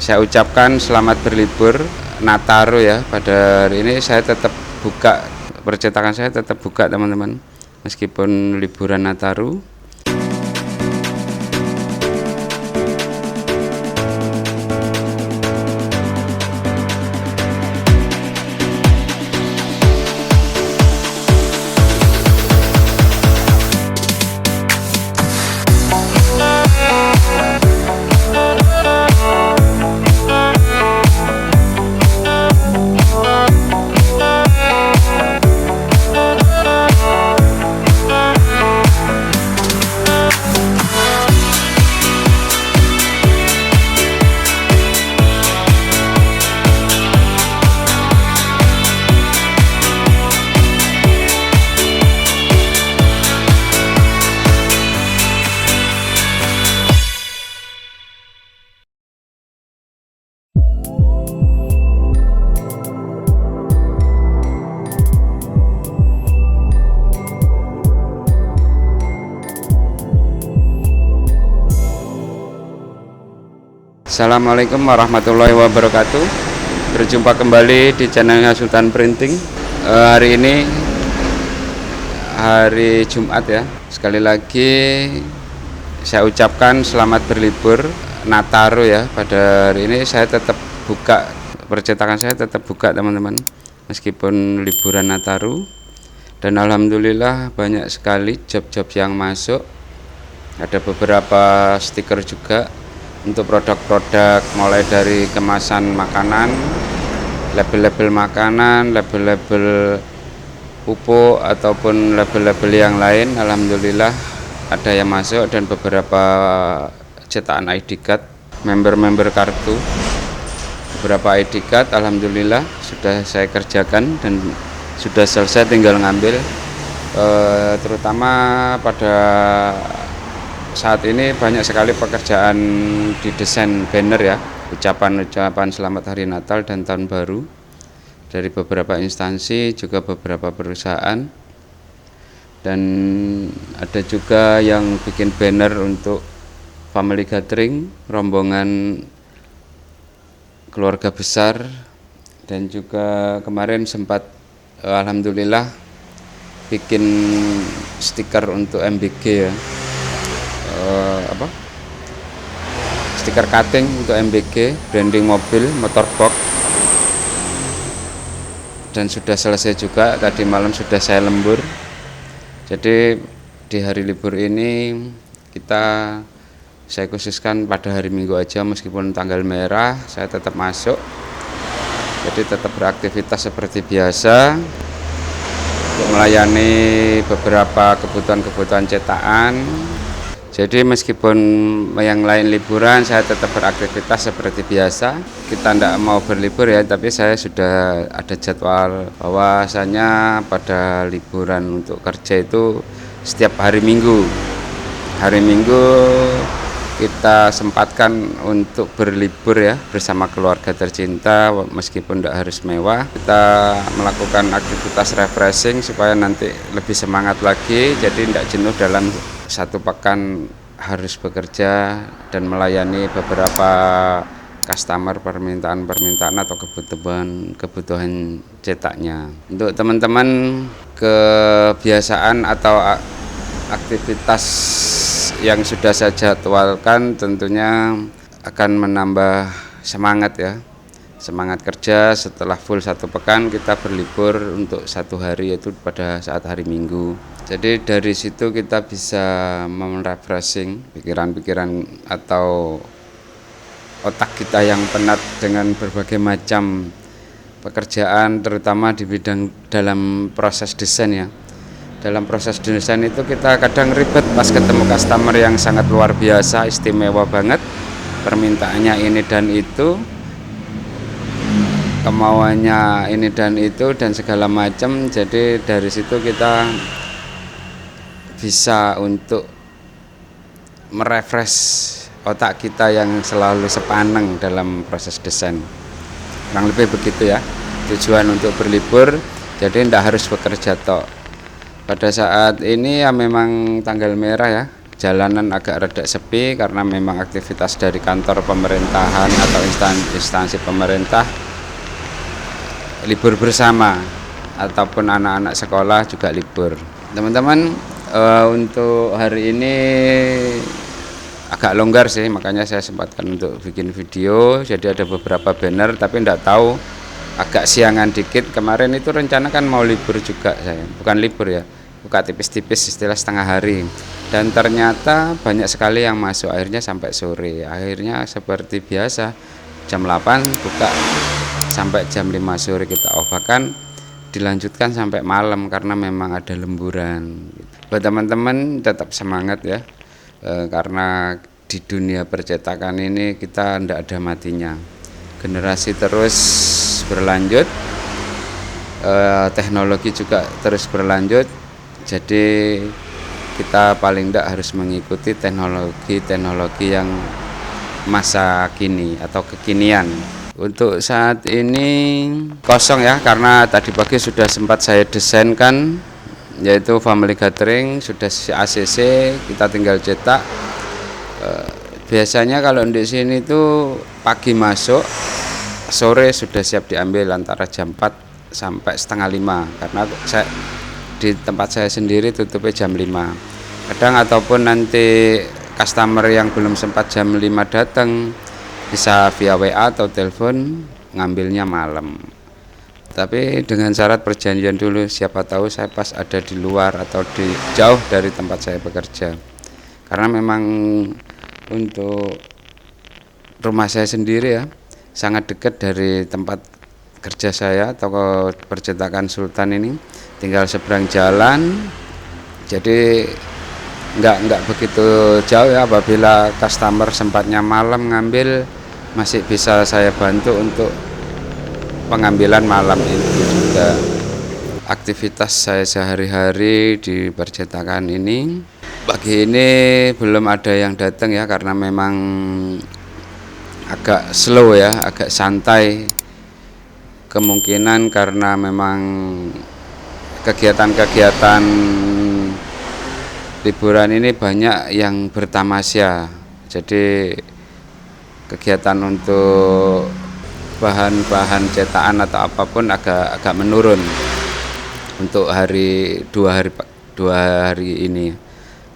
saya ucapkan selamat berlibur Nataru ya. Pada hari ini saya tetap buka, percetakan saya tetap buka teman-teman, meskipun liburan Nataru. Assalamualaikum warahmatullahi wabarakatuh. Berjumpa kembali di channelnya Sultan Printing. Hari ini hari Jumat ya. Sekali lagi saya ucapkan selamat berlibur Nataru ya. Pada hari ini saya tetap buka, percetakan saya tetap buka teman-teman, meskipun liburan Nataru. Dan alhamdulillah banyak sekali job-job yang masuk. Ada beberapa stiker juga untuk produk-produk, mulai dari kemasan makanan, label-label makanan, label-label pupuk ataupun label-label yang lain. Alhamdulillah ada yang masuk, dan beberapa cetakan ID card, member-member kartu, beberapa ID card alhamdulillah sudah saya kerjakan dan sudah selesai, tinggal ngambil. Terutama pada saat ini banyak sekali pekerjaan di desain banner ya, ucapan-ucapan selamat hari Natal dan tahun baru dari beberapa instansi, juga beberapa perusahaan, dan ada juga yang bikin banner untuk family gathering, rombongan keluarga besar. Dan juga kemarin sempat alhamdulillah bikin stiker untuk MBG ya, stiker cutting untuk MBG, branding mobil, motorbox, dan sudah selesai juga. Tadi malam sudah saya lembur. Jadi di hari libur ini saya khususkan pada hari Minggu aja, meskipun tanggal merah saya tetap masuk, jadi tetap beraktivitas seperti biasa untuk melayani beberapa kebutuhan-kebutuhan cetakan. Jadi meskipun yang lain liburan, saya tetap beraktivitas seperti biasa. Kita tidak mau berlibur ya, tapi saya sudah ada jadwal bahwasanya pada liburan untuk kerja itu setiap hari Minggu. Hari Minggu kita sempatkan untuk berlibur ya bersama keluarga tercinta, meskipun tidak harus mewah. Kita melakukan aktivitas refreshing supaya nanti lebih semangat lagi, jadi tidak jenuh dalam satu pekan harus bekerja dan melayani beberapa customer, permintaan atau kebutuhan cetaknya. Untuk teman-teman, kebiasaan atau aktivitas yang sudah saya jadwalkan tentunya akan menambah semangat ya, semangat kerja. Setelah full satu pekan, kita berlibur untuk satu hari, yaitu pada saat hari Minggu. Jadi dari situ kita bisa merefreshing pikiran-pikiran atau otak kita yang penat dengan berbagai macam pekerjaan, terutama di bidang dalam proses desain ya. Dalam proses desain itu kita kadang ribet pas ketemu customer yang sangat luar biasa, istimewa banget, permintaannya ini dan itu, kemauannya ini dan itu, dan segala macam. Jadi dari situ kita bisa untuk merefresh otak kita yang selalu sepaneng dalam proses desain. Kurang lebih begitu ya tujuan untuk berlibur, jadi tidak harus bekerja tok. Pada saat ini ya memang tanggal merah ya, jalanan agak rada sepi karena memang aktivitas dari kantor pemerintahan atau instansi pemerintah libur bersama, ataupun anak-anak sekolah juga libur. Teman-teman, untuk hari ini agak longgar sih, makanya saya sempatkan untuk bikin video. Jadi ada beberapa banner, tapi enggak tahu, agak siangan dikit. Kemarin itu rencana kan mau libur juga saya, bukan libur ya, buka tipis-tipis istilah setengah hari, dan ternyata banyak sekali yang masuk, akhirnya sampai sore. Akhirnya seperti biasa jam 8 buka sampai jam 5 sore kita off, bahkan dilanjutkan sampai malam karena memang ada lemburan. Buat teman-teman tetap semangat ya, karena di dunia percetakan ini kita tidak ada matinya, generasi terus berlanjut, teknologi juga terus berlanjut. Jadi kita paling tidak harus mengikuti teknologi yang masa kini atau kekinian. Untuk saat ini kosong ya, karena tadi pagi sudah sempat saya desainkan, yaitu family gathering, sudah ACC, kita tinggal cetak. Biasanya kalau di sini itu pagi masuk, sore sudah siap diambil antara jam 4 sampai setengah 5, karena saya di tempat saya sendiri tutupnya jam 5. Kadang ataupun nanti customer yang belum sempat jam 5 datang, bisa via WA atau telepon, ngambilnya malam. Tapi dengan syarat perjanjian dulu, siapa tahu saya pas ada di luar atau jauh dari tempat saya bekerja. Karena memang untuk rumah saya sendiri ya, sangat dekat dari tempat kerja saya atau percetakan Sultan ini, tinggal seberang jalan. Jadi enggak begitu jauh ya, apabila customer sempatnya malam ngambil, masih bisa saya bantu untuk pengambilan malam itu juga. Aktivitas saya sehari-hari di percetakan ini, pagi ini belum ada yang datang ya, karena memang agak slow ya, agak santai. Kemungkinan karena memang kegiatan-kegiatan liburan ini banyak yang bertamasya, jadi kegiatan untuk bahan-bahan cetakan atau apapun agak menurun untuk dua hari ini,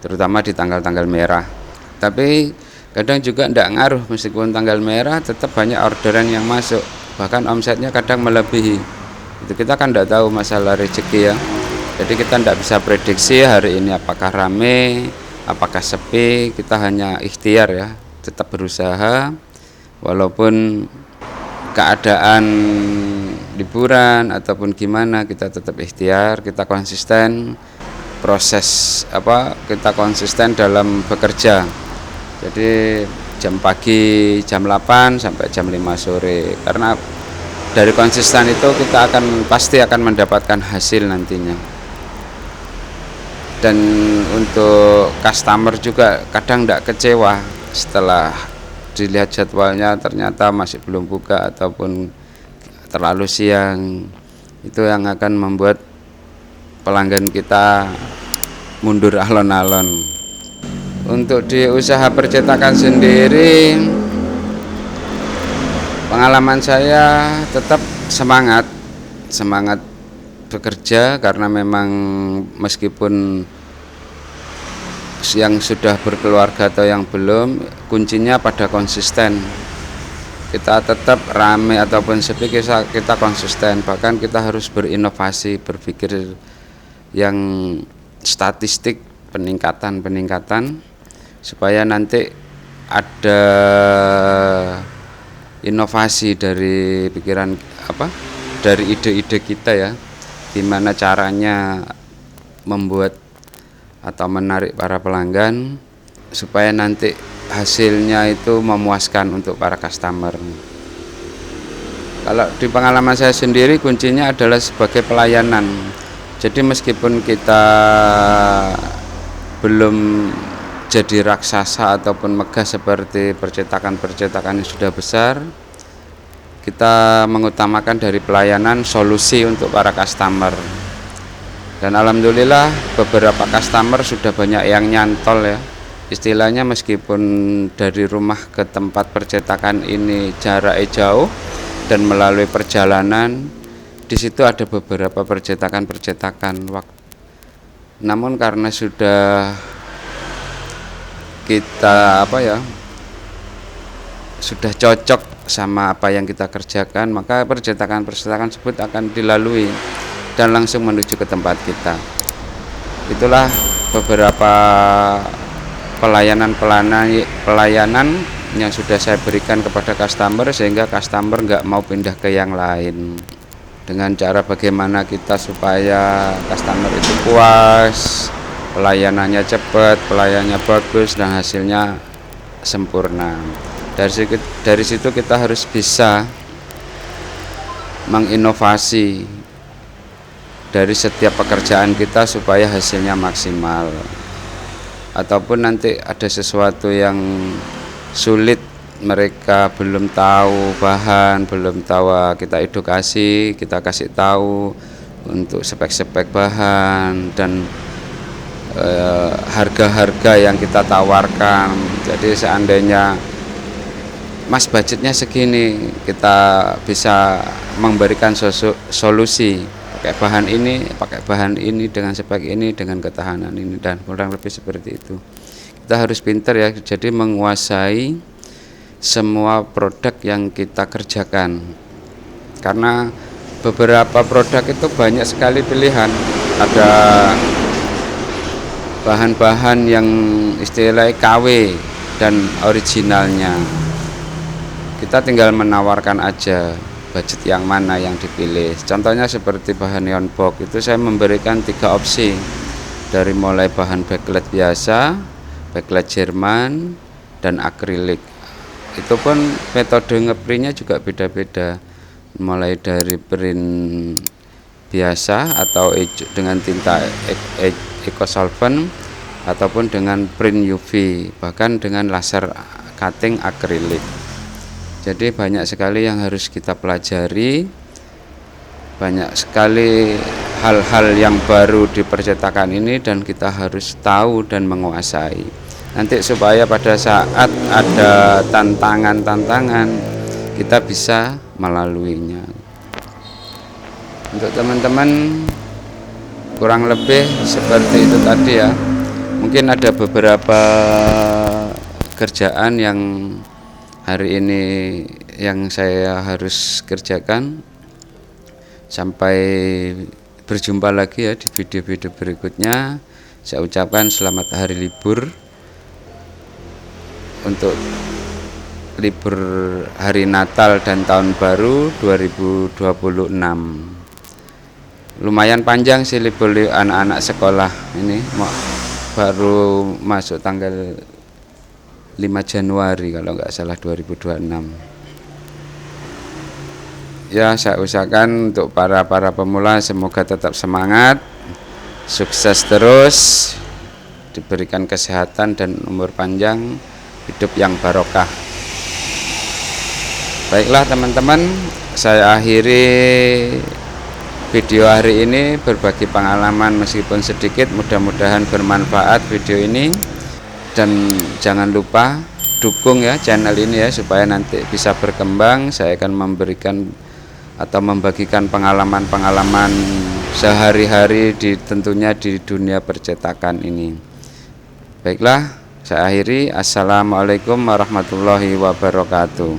terutama di tanggal-tanggal merah. Tapi kadang juga tidak ngaruh, meskipun tanggal merah tetap banyak orderan yang masuk, bahkan omsetnya kadang melebihi. Itu kita kan tidak tahu masalah rezeki ya, jadi kita tidak bisa prediksi hari ini apakah rame, apakah sepi. Kita hanya ikhtiar ya, tetap berusaha walaupun keadaan liburan ataupun gimana, kita tetap ikhtiar, kita konsisten kita konsisten dalam bekerja. Jadi jam pagi jam 8 sampai jam 5 sore, karena dari konsisten itu kita pasti akan mendapatkan hasil nantinya. Dan untuk customer juga kadang tidak kecewa setelah dilihat jadwalnya ternyata masih belum buka ataupun terlalu siang. Itu yang akan membuat pelanggan kita mundur alon-alon. Untuk di usaha percetakan sendiri, pengalaman saya tetap semangat bekerja, karena memang meskipun yang sudah berkeluarga atau yang belum, kuncinya pada konsisten. Kita tetap rame ataupun sepi, kita konsisten, bahkan kita harus berinovasi, berpikir yang statistik, peningkatan supaya nanti ada inovasi dari pikiran dari ide-ide kita ya, gimana caranya membuat atau menarik para pelanggan supaya nanti hasilnya itu memuaskan untuk para customer. Kalau di pengalaman saya sendiri, kuncinya adalah sebagai pelayanan. Jadi meskipun kita belum jadi raksasa ataupun megah seperti percetakan yang sudah besar, kita mengutamakan dari pelayanan, solusi untuk para customer. Dan alhamdulillah beberapa customer sudah banyak yang nyantol ya, istilahnya meskipun dari rumah ke tempat percetakan ini jaraknya jauh dan melalui perjalanan, di situ ada beberapa percetakan waktu. Namun karena sudah kita sudah cocok sama apa yang kita kerjakan, maka percetakan tersebut akan dilalui dan langsung menuju ke tempat kita. Itulah beberapa pelayanan yang sudah saya berikan kepada customer, sehingga customer nggak mau pindah ke yang lain. Dengan cara bagaimana kita supaya customer itu puas, pelayanannya cepat, pelayanannya bagus, dan hasilnya sempurna. Dari situ kita harus bisa menginovasi dari setiap pekerjaan kita supaya hasilnya maksimal. Ataupun nanti ada sesuatu yang sulit, mereka belum tahu bahan, belum tahu, kita edukasi, kita kasih tahu untuk spek-spek bahan dan harga-harga yang kita tawarkan. Jadi seandainya Mas budgetnya segini, kita bisa memberikan solusi pakai bahan ini dengan spek ini, dengan ketahanan ini, dan kurang lebih seperti itu. Kita harus pintar ya, jadi menguasai semua produk yang kita kerjakan, karena beberapa produk itu banyak sekali pilihan. Ada bahan-bahan yang istilahnya KW dan originalnya, kita tinggal menawarkan aja budget yang mana yang dipilih. Contohnya seperti bahan neon box itu saya memberikan 3 opsi, dari mulai bahan backlight biasa, backlight Jerman, dan akrilik. Itu pun metode ngeprintnya juga beda-beda, mulai dari print biasa atau dengan tinta ecosolvent, ataupun dengan print UV, bahkan dengan laser cutting akrilik. Jadi banyak sekali yang harus kita pelajari, banyak sekali hal-hal yang baru di percetakan ini, dan kita harus tahu dan menguasai. Nanti supaya pada saat ada tantangan-tantangan, kita bisa melaluinya. Untuk teman-teman kurang lebih seperti itu tadi ya. Mungkin ada beberapa kerjaan yang hari ini yang saya harus kerjakan. Sampai berjumpa lagi ya di video-video berikutnya. Saya ucapkan selamat hari libur, untuk libur hari Natal dan Tahun Baru 2026. Lumayan panjang sih libur anak-anak sekolah ini, baru masuk tanggal 5 Januari kalau nggak salah 2026. Ya, saya usahakan untuk para pemula semoga tetap semangat, sukses terus, diberikan kesehatan dan umur panjang, hidup yang barokah. Baiklah teman-teman, saya akhiri video hari ini, berbagi pengalaman meskipun sedikit, mudah-mudahan bermanfaat video ini. Dan jangan lupa dukung ya channel ini ya, supaya nanti bisa berkembang. Saya akan memberikan atau membagikan pengalaman-pengalaman sehari-hari tentunya di dunia percetakan ini. Baiklah, saya akhiri. Assalamualaikum warahmatullahi wabarakatuh.